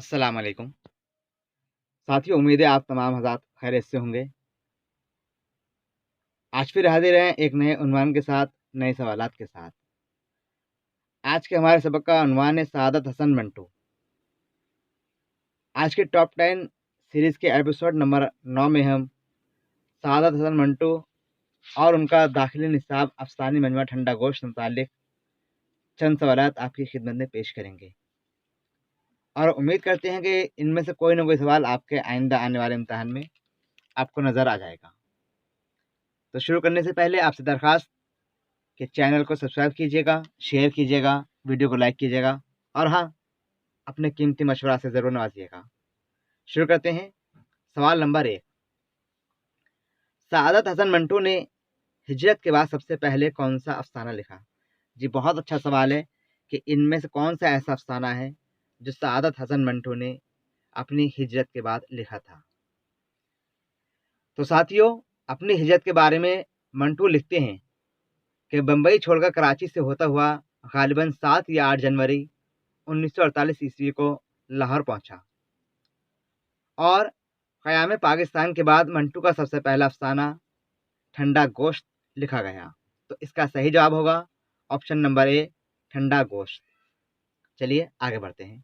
अस्सलाम वालेकुम। साथियों, उम्मीद है आप तमाम हज़रात खैरियत से होंगे। आज फिर हाज़िर हैं एक नए उन्वान के साथ, नए सवालात के साथ। आज के हमारे सबक का उन्वान है सआदत हसन मंटू। आज के टॉप 10 सीरीज़ के एपिसोड नंबर 9 में हम सआदत हसन मंटू और उनका दाखिली निसाब अफ़सानी मजमूआ ठंडा गोश्त से मुताल्लिक़ चंद सवालात आपकी खिदमत में पेश करेंगे और उम्मीद करते हैं कि इनमें से कोई ना कोई सवाल आपके आइंदा आने वाले इम्तिहान में आपको नज़र आ जाएगा। तो शुरू करने से पहले आपसे दरख्वास्त कि चैनल को सब्सक्राइब कीजिएगा, शेयर कीजिएगा, वीडियो को लाइक कीजिएगा और हाँ, अपने कीमती मशवरा से ज़रूर नवाजिएगा। शुरू करते हैं। सवाल नंबर 1। सआदत हसन मंटू ने हिजरत के बाद सबसे पहले कौन सा अफसाना लिखा? जी, बहुत अच्छा सवाल है कि इनमें से कौन सा ऐसा अफसाना है जो सआदत हसन मंटू ने अपनी हिजरत के बाद लिखा था। तो साथियों, अपनी हिजरत के बारे में मंटू लिखते हैं कि बम्बई छोड़कर कराची से होता हुआ गालिबन 7 या 8 जनवरी 1948 ईस्वी को लाहौर पहुंचा और क़याम पाकिस्तान के बाद मंटू का सबसे पहला अफसाना ठंडा गोश्त लिखा गया। तो इसका सही जवाब होगा ऑप्शन नंबर ए, ठंडा गोश्त। चलिए आगे बढ़ते हैं।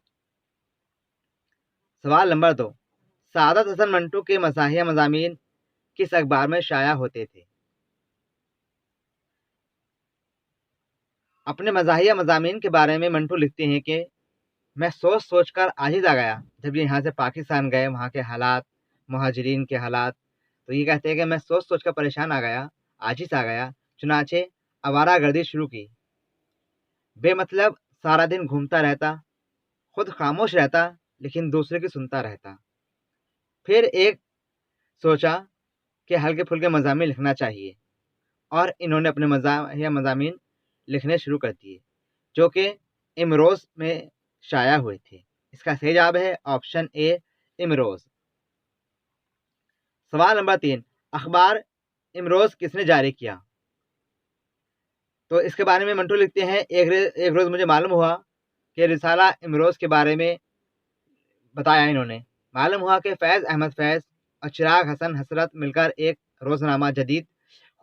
सवाल नंबर 2। सआदत हसन मंटू के मज़ाहिया मज़ामीन किस अखबार में शाया होते थे? अपने मज़ाहिया मज़ामीन के बारे में मंटू लिखते हैं कि मैं सोच सोच कर आजिज़ आ गया जब ये यहाँ से पाकिस्तान गए, वहाँ के हालात, मुहाजिरीन के हालात। तो ये कहते हैं कि मैं सोच सोच कर परेशान आ गया, आजिज़ आ गया, चुनाचे आवारागर्दी शुरू की। बेमतलब सारा दिन घूमता रहता, खुद खामोश रहता लेकिन दूसरे की सुनता रहता। फिर एक सोचा कि हल्के फुल्के मज़ामीन लिखना चाहिए और इन्होंने अपने मज़ाहिया मज़ामीन लिखने शुरू कर दिए जो कि इमरोज़ में शाया हुए थे। इसका सही जवाब है ऑप्शन ए, इमरोज़। सवाल नंबर 3। अखबार इमरोज़ किसने जारी किया? तो इसके बारे में मंटू लिखते हैं, एक रोज़ मुझे मालूम हुआ कि रिसाला इमरोज़ के बारे में बताया इन्होंने। मालूम हुआ कि फैज़ अहमद फैज़ और चिराग हसन हसरत मिलकर एक रोज़नामा जदीद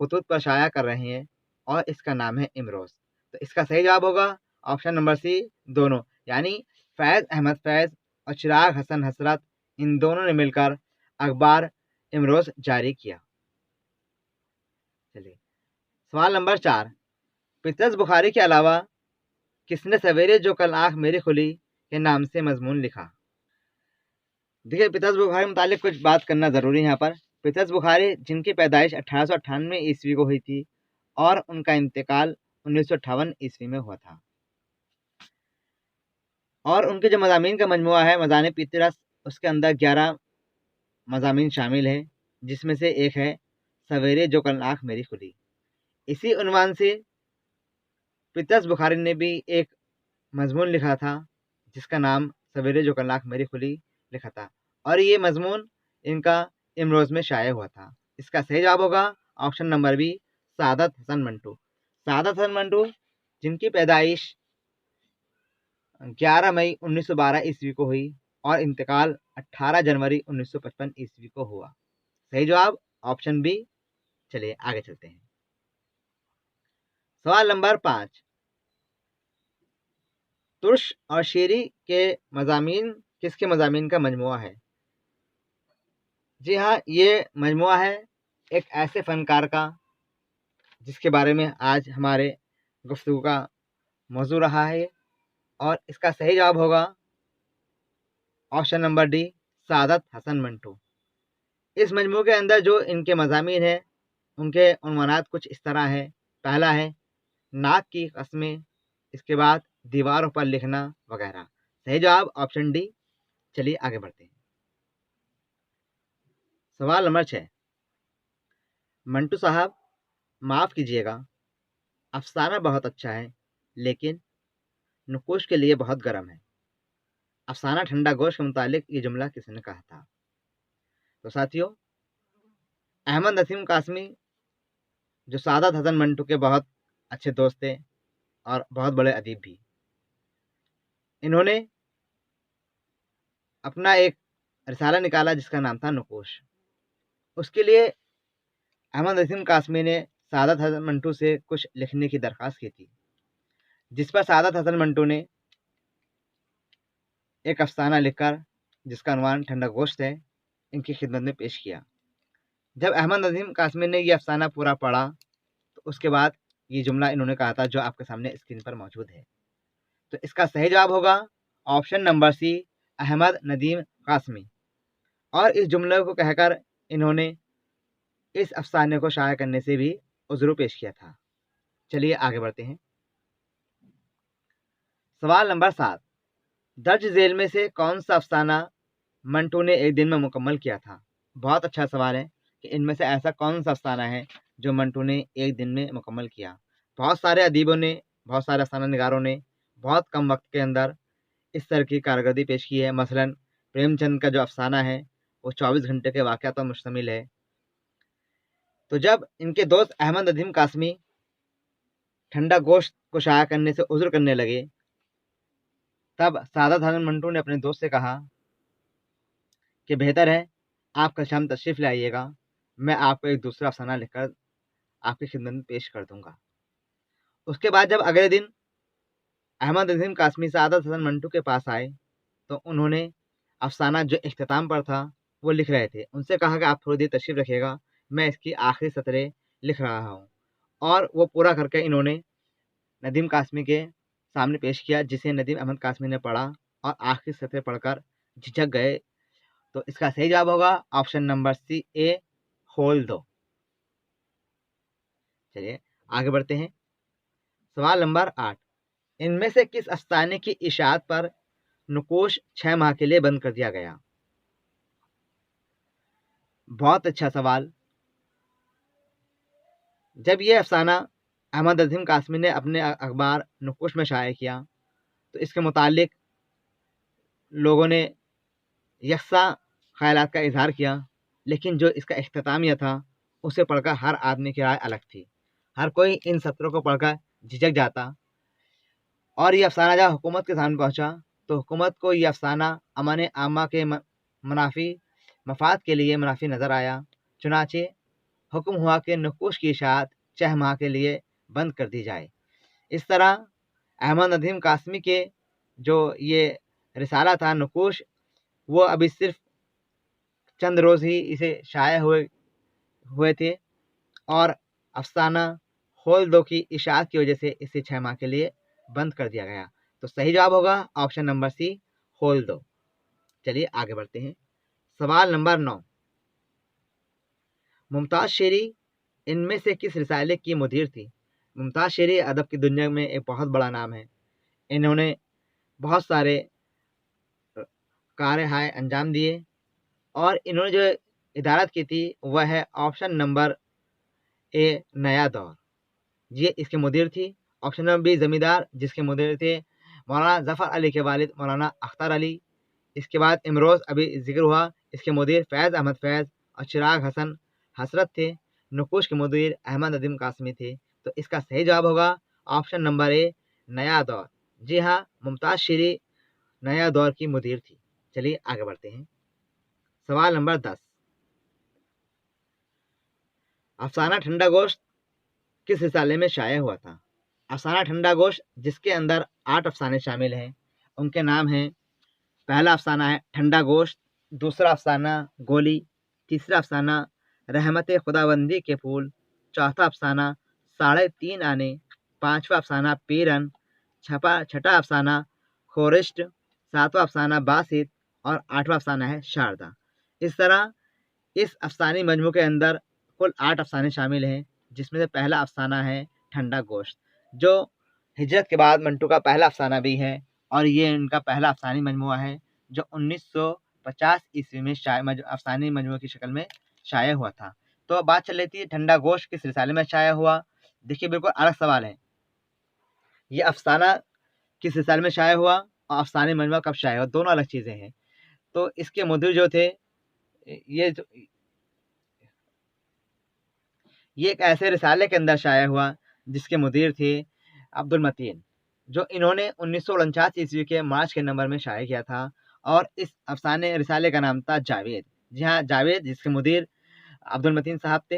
खतूत पर शाया कर रहे हैं और इसका नाम है इमरोज़। तो इसका सही जवाब होगा ऑप्शन नंबर सी, दोनों। यानी फैज़ अहमद फैज़ और चिराग हसन हसरत, इन दोनों ने मिलकर अखबार इमरोज़ जारी किया। चलिए सवाल नंबर 4। पितरस बुखारी के अलावा किसने सवेरे जो कल आँख मेरी खुली के नाम से मजमून लिखा? देखिए, पितरस बुखारी मुतालिक कुछ बात करना ज़रूरी है यहाँ पर। पितरस बुखारी जिनकी पैदाइश 1898 ईस्वी को हुई थी और उनका इंतकाल 1958 ईस्वी में हुआ था और उनके जो मज़ामीन का मजमुआ है मज़ाने पितरस, उसके अंदर 11 मज़ामीन शामिल हैं जिसमें से एक है सवेरे जो कल आँख मेरी खुली। इसी उन्वान से पितरस बुखारी ने भी एक मजमून लिखा था जिसका नाम सवेरे जो कल आँख मेरी खुली लिखा था और ये मजमून इनका इमरोज़ में शाया हुआ था। इसका सही जवाब होगा option number B, Saadat Hasan Mantu. Saadat Hasan Mantu जिनकी पैदाइश 11 मई 1912 ईस्वी को हुई और इंतकाल 18 जनवरी 1955 ईस्वी को हुआ। सही जवाब ऑप्शन बी। चलिए आगे चलते हैं। सवाल नंबर 5। तुर्श और शेरी के मज़ामीन किसके मज़ामीन का मजमुआ है? जी हाँ, ये मजमुआ है एक ऐसे फ़नकार का जिसके बारे में आज हमारे गुफ्तगू का मौजू रहा है और इसका सही जवाब होगा option number D, Saadat Hasan Mantu. इस मजमू के अंदर जो इनके मज़ामीन हैं उनके उन्वानात कुछ इस तरह है। पहला है नाक की कस्में, इसके बाद दीवारों पर लिखना वगैरह। सही जवाब ऑप्शन डी। चलिए आगे बढ़ते हैं। सवाल नंबर 6। मंटू साहब, माफ़ कीजिएगा, अफसाना बहुत अच्छा है लेकिन नकुश के लिए बहुत गर्म है। अफसाना ठंडा गोश्त के मुतालिक ये जुमला किसने कहा था? तो साथियों, अहमद नसीम कासमी जो सआदत हसन मंटू के बहुत अच्छे दोस्त थे और बहुत बड़े अदीब भी, इन्होंने अपना एक रिसाला निकाला जिसका नाम था नकोश। उसके लिए अहमद नदीम कासमी ने सादत हसन मंटू से कुछ लिखने की दरख्वास्त की थी, जिस पर सादत हसन मंटू ने एक अफसाना लिखकर, जिसका अनुमान ठंडा गोश्त है, इनकी खिदमत में पेश किया। जब अहमद नदीम कासमी ने यह अफसाना पूरा पढ़ा तो उसके बाद ये जुमला इन्होंने कहा था जो आपके सामने स्क्रीन पर मौजूद है। तो इसका सही जवाब होगा option number C, Ahmad Nadeem Qasmi. और इस जुमले को कहकर इन्होंने इस अफसाने को शाया करने से भी उज़्र पेश किया था। चलिए आगे बढ़ते हैं। सवाल नंबर 7, दर्ज झेल में से कौन सा अफसाना मंटू ने एक दिन में मुकम्मल किया था? बहुत अच्छा सवाल है कि इनमें से ऐसा कौन सा अफसाना है जो मंटू ने एक दिन में मुकम्मल किया। बहुत सारे अदीबों ने, बहुत सारे अफसाना निगारों ने बहुत कम वक्त के अंदर इस तरह की कारकर्दगी पेश की है। मसलन प्रेमचंद का जो अफसाना है वो 24 घंटे के वाक़यात पर मुश्तमिल है। तो जब इनके दोस्त अहमद नदीम कासमी ठंडा गोश्त को शाया करने से उज़्र करने लगे, तब सादत हसन मंटू ने अपने दोस्त से कहा कि बेहतर है आप कल शाम तशरीफ़ ले आइएगा, मैं आपको एक दूसरा अफसाना लिखकर आपकी खिदमत में पेश कर दूंगा। उसके बाद जब अगले दिन अहमद नदीम कासमी सादत हसन मंटू के पास आए तो उन्होंने अफसाना जो इख्तिताम पर था वो लिख रहे थे, उनसे कहा कि आप थोड़ी देर तशरीफ़ रखिएगा, मैं इसकी आखिरी सतरें लिख रहा हूँ। और वो पूरा करके इन्होंने नदीम कासमी के सामने पेश किया, जिसे नदीम अहमद कासमी ने पढ़ा और आखिरी सतरें पढ़कर झिझक गए। तो इसका सही जवाब होगा ऑप्शन नंबर सी, ए होल दो। चलिए आगे बढ़ते हैं। सवाल नंबर 8, इनमें से किस अफसाने की इशाअत पर नकोश 6 माह के लिए बंद कर दिया गया? बहुत अच्छा सवाल। जब यह अफसाना अहमद नदीम कासमी ने अपने अखबार नकोश में शाया किया तो इसके मुतालिक लोगों ने यकसा ख्यालात का इजहार किया, लेकिन जो इसका इख्तितामिया था उसे पढ़कर हर आदमी की राय अलग थी। हर कोई इन सत्रों को पढ़कर झिझक जाता और यह अफसाना जब हुकूमत के सामने पहुंचा तो हुकूमत को यह अफसाना अमन आमा के मुनाफी मफाद के लिए मुनाफी नज़र आया। चुनाचे हुक्म हुआ कि नकोश की इशाअत 6 माह के लिए बंद कर दी जाए। इस तरह अहमद नदीम कासमी के जो ये रिसाला था नकोश, वो अभी सिर्फ चंद रोज़ ही इसे शाया हुए थे और अफसाना होल दो की इशाअत की वजह से इसे 6 माह के लिए बंद कर दिया गया। तो सही जवाब होगा ऑप्शन नंबर सी, होल दो। चलिए आगे बढ़ते हैं। सवाल नंबर 9, मुमताज़ शेरी इनमें से किस रिसाले की मुदीर थी? मुमताज़ शेरी अदब की दुनिया में एक बहुत बड़ा नाम है। इन्होंने बहुत सारे कार्य हाय अंजाम दिए और इन्होंने जो इदारत की थी वह है ऑप्शन नंबर ए, नया दौर, ये इसके मुदीर थी। ऑप्शन नंबर बी, ज़मींदार, जिसके मुदीर थे मौलाना ज़फ़र अली के वालिद मौलाना अख्तर अली। इसके बाद इमरोज़ अभी जिक्र हुआ, इसके मुदीर फैज़ अहमद फैज़ और चिराग हसन हसरत थे। नकोश के मुदीर अहमद नदीम कासमी थे। तो इसका सही जवाब होगा ऑप्शन नंबर ए, नया दौर। जी हाँ, मुमताज़ शेरी नया दौर की मुदीर थी। चलिए आगे बढ़ते हैं। सवाल नंबर 10, अफसाना ठंडा गोश्त किस रिसाले में शाया हुआ था? अफसाना ठंडा गोश्त, जिसके अंदर 8 अफसाने शामिल हैं, उनके नाम हैं, पहला अफसाना है ठंडा गोश्त, दूसरा अफसाना गोली, तीसरा अफसाना रहमत खुदाबंदी के फूल, चौथा अफसाना 3.5 आने, पांचवा अफसाना पीरन, छठा अफसाना खोरिस्ट, सातवां अफसाना बासित और आठवां अफसाना है शारदा। इस तरह इस अफसानी मजमू के अंदर कुल 8 अफसाने शामिल हैं, जिसमें से पहला अफसाना है ठंडा गोश्त, जो हिजरत के बाद मंटू का पहला अफसाना भी है और ये इनका पहला अफसानी मजमुआ है जो 1950 ईस्वी में अफसानी मजमुए की शक्ल में शाया हुआ था। तो अब बात चल रही थी ठंडा गोश्त किस रिसाले में शाया हुआ। देखिए बिल्कुल अलग सवाल है, ये अफसाना किस रिसाले में शाया हुआ और अफसानी मजमुआ कब शाया हुआ, दोनों अलग चीज़ें हैं। तो इसके मुदीर जो थे ये एक ऐसे रिसाले के अंदर शाया हुआ जिसके मुदीर थे अब्दुल मतीन, जो इन्होंने 1949 ईस्वी के मार्च के नंबर में शाया किया था اور اس افسانے رسالے کا نام تھا جاوید. جی ہاں جاوید، جس کے مدیر عبدالمتین صاحب تھے،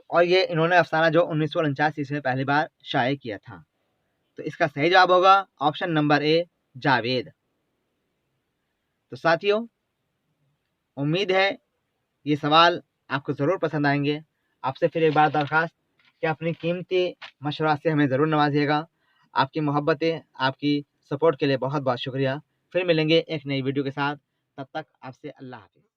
اور یہ انہوں نے افسانہ جو 1949 میں پہلی بار شائع کیا تھا. تو اس کا صحیح جواب ہوگا آپشن نمبر اے، جاوید. تو ساتھیوں، امید ہے یہ سوال آپ کو ضرور پسند آئیں گے. آپ سے پھر ایک بار درخواست کہ اپنی قیمتی مشورہ سے ہمیں ضرور نوازیے گا. آپ کی محبتیں، آپ کی سپورٹ کے لیے بہت بہت شکریہ. پھر ملیں گے ایک نئی ویڈیو کے ساتھ. تب تک آپ سے اللہ حافظ.